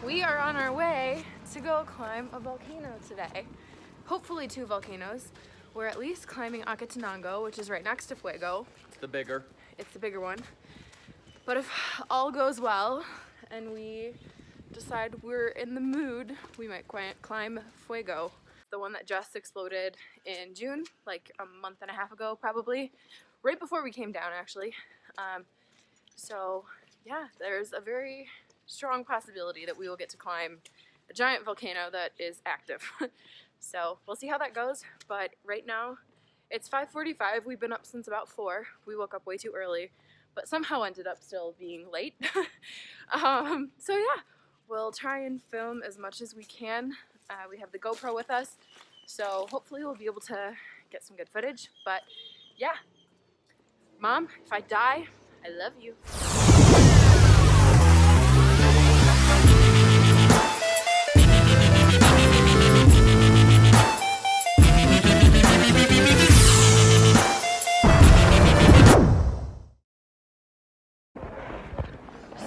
We are on our way to go climb a volcano today. Hopefully 2 volcanoes. We're at least climbing Acatenango, which is right next to Fuego. It's the bigger. It's the bigger one. But if all goes well and we decide we're in the mood, we might climb Fuego. The one that just exploded in June, like a month and a half ago probably. Right before we came down actually. So yeah, there's a very strong possibility that we will get to climb a giant volcano that is active. So we'll see how that goes, but right now it's 5:45. We've been up since about 4. We woke up way too early, but somehow ended up still being late. So yeah, we'll try and film as much as we can. We have the GoPro with us, so hopefully we'll be able to get some good footage. But yeah, Mom, if I die, I love you.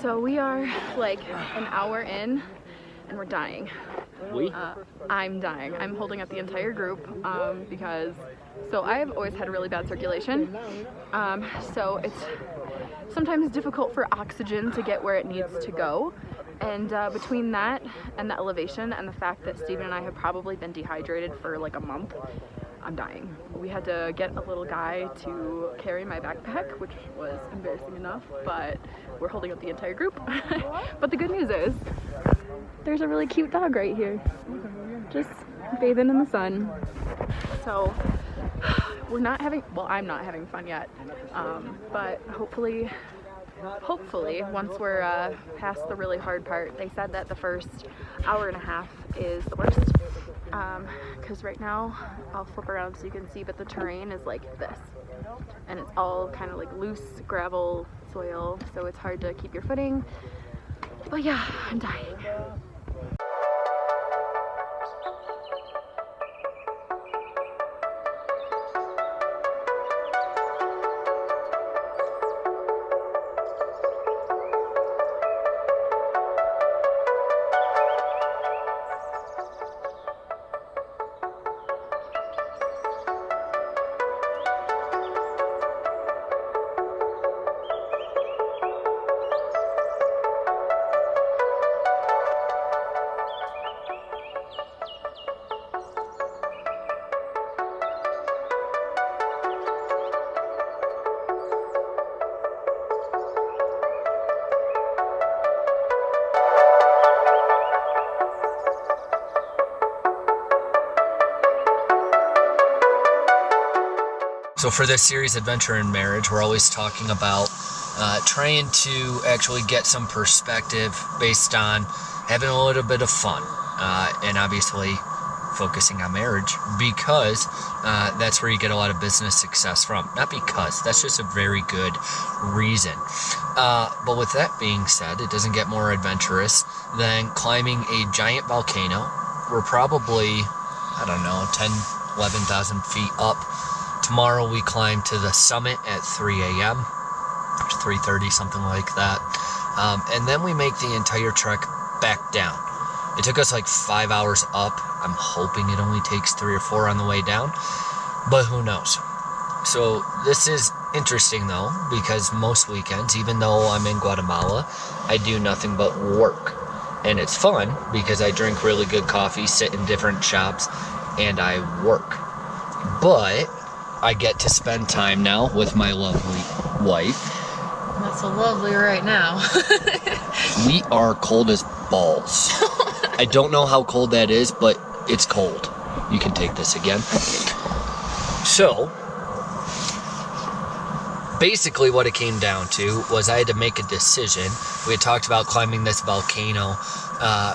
So we are like an hour in and we're dying. I'm dying. I'm holding up the entire group because I have always had really bad circulation. So it's sometimes difficult for oxygen to get where it needs to go. And between that and the elevation and the fact that Steven and I have probably been dehydrated for like a month, I'm dying. We had to get a little guy to carry my backpack, which was embarrassing enough, but we're holding up the entire group. But the good news is, there's a really cute dog right here, just bathing in the sun. So we're not having, well, I'm not having fun yet, but hopefully once we're past the really hard part. They said that the first hour and a half is the worst, because right now, I'll flip around so you can see, but the terrain is like this, and it's all kind of like loose gravel soil, so it's hard to keep your footing. But yeah, I'm dying. So for this series, Adventure in Marriage, we're always talking about trying to actually get some perspective based on having a little bit of fun, and obviously focusing on marriage, because that's where you get a lot of business success from. Not because, that's just a very good reason. But with that being said, it doesn't get more adventurous than climbing a giant volcano. We're probably, I don't know, 10, 11,000 feet up. Tomorrow we climb to the summit at 3 a.m. or 3:30, something like that. And then we make the entire trek back down. It took us like 5 hours up. I'm hoping it only takes 3 or 4 on the way down, but who knows? So this is interesting though, because most weekends, even though I'm in Guatemala, I do nothing but work. And it's fun because I drink really good coffee, sit in different shops, and I work. But I get to spend time now with my lovely wife. Not so lovely right now. We are cold as balls. I don't know how cold that is, but it's cold. You can take this again. So, basically what it came down to was I had to make a decision. We had talked about climbing this volcano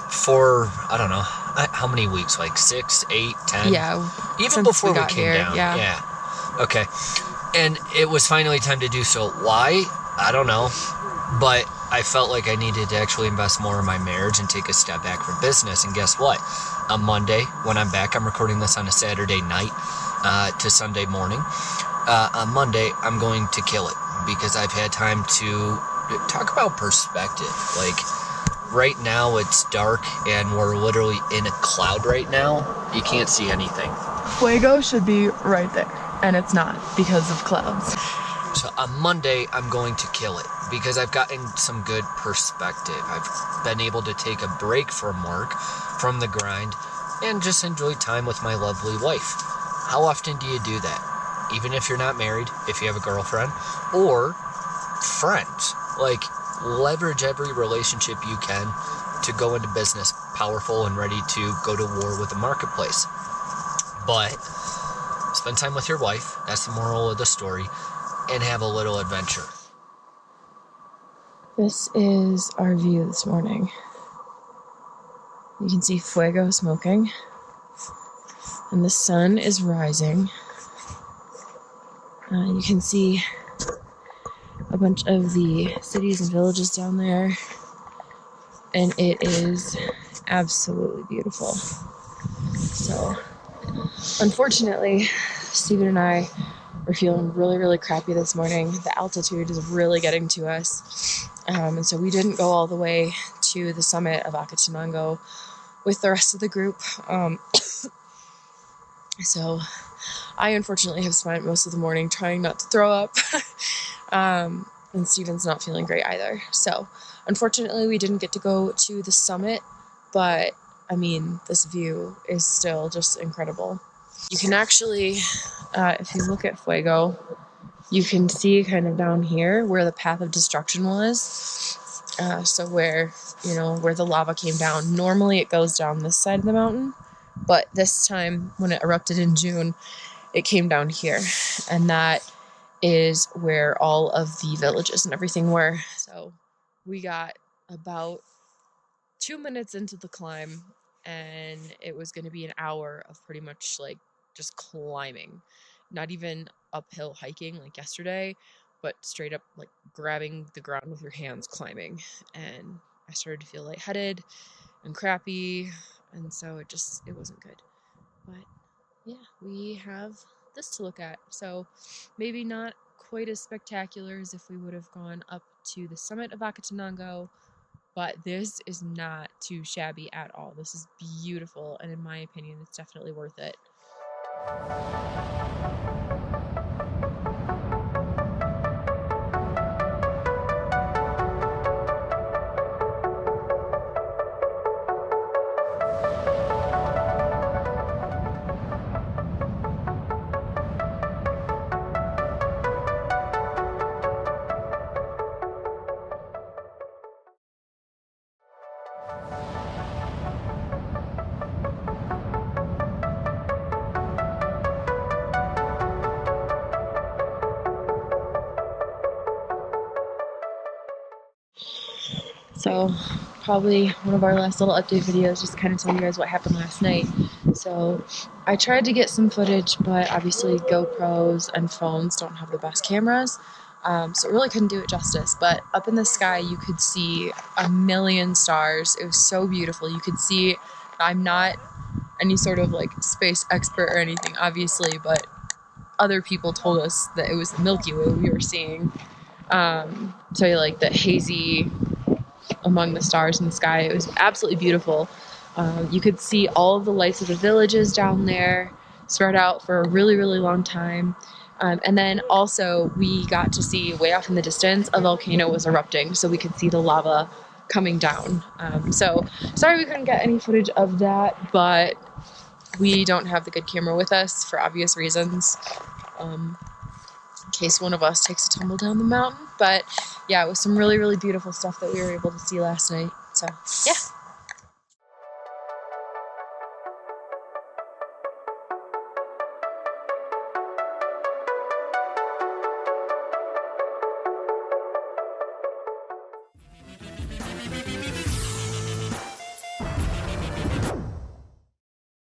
for, I don't know, how many weeks? Like 6, 8, 10? Yeah. Even before we came here, down. Yeah. Okay. And it was finally time to do so. Why? I don't know. But I felt like I needed to actually invest more in my marriage and take a step back from business. And guess what? On Monday, when I'm back, I'm recording this on a Saturday night to Sunday morning. On Monday, I'm going to kill it because I've had time to talk about perspective. Like, right now it's dark and we're literally in a cloud right now. You can't see anything. Fuego should be right there, and it's not because of clouds. So on Monday, I'm going to kill it because I've gotten some good perspective. I've been able to take a break from work, from the grind, and just enjoy time with my lovely wife. How often do you do that? Even if you're not married, if you have a girlfriend, or friends. Like, leverage every relationship you can to go into business powerful and ready to go to war with the marketplace. But spend time with your wife, that's the moral of the story, and have a little adventure. This is our view this morning. You can see Fuego smoking, and the sun is rising. You can see a bunch of the cities and villages down there, and it is absolutely beautiful. So, unfortunately, Steven and I were feeling really, really crappy this morning. The altitude is really getting to us, and so we didn't go all the way to the summit of Acatenango with the rest of the group. So I unfortunately have spent most of the morning trying not to throw up, and Steven's not feeling great either. So unfortunately we didn't get to go to the summit, but I mean, this view is still just incredible. You can actually, if you look at Fuego, you can see kind of down here where the path of destruction was. So where the lava came down. Normally it goes down this side of the mountain, but this time when it erupted in June, it came down here, and that is where all of the villages and everything were. So we got about 2 minutes into the climb, and it was going to be an hour of pretty much like just climbing, not even uphill hiking like yesterday, but straight up like grabbing the ground with your hands climbing. And I started to feel lightheaded and crappy, and so it wasn't good. But yeah, we have this to look at. So maybe not quite as spectacular as if we would have gone up to the summit of Acatenango, but this is not too shabby at all. This is beautiful, and in my opinion, it's definitely worth it. So probably one of our last little update videos, just kind of telling you guys what happened last night. So I tried to get some footage, but obviously GoPros and phones don't have the best cameras, so it really couldn't do it justice. But up in the sky you could see a million stars. It was so beautiful. You could see, I'm not any sort of like space expert or anything obviously, but other people told us that it was the Milky Way we were seeing. So like the hazy among the stars in the sky. It was absolutely beautiful. You could see all of the lights of the villages down there spread out for a really, really long time. And then also we got to see way off in the distance a volcano was erupting, so we could see the lava coming down. So sorry we couldn't get any footage of that, but we don't have the good camera with us for obvious reasons. In case one of us takes a tumble down the mountain. But yeah, it was some really, really beautiful stuff that we were able to see last night. So yeah.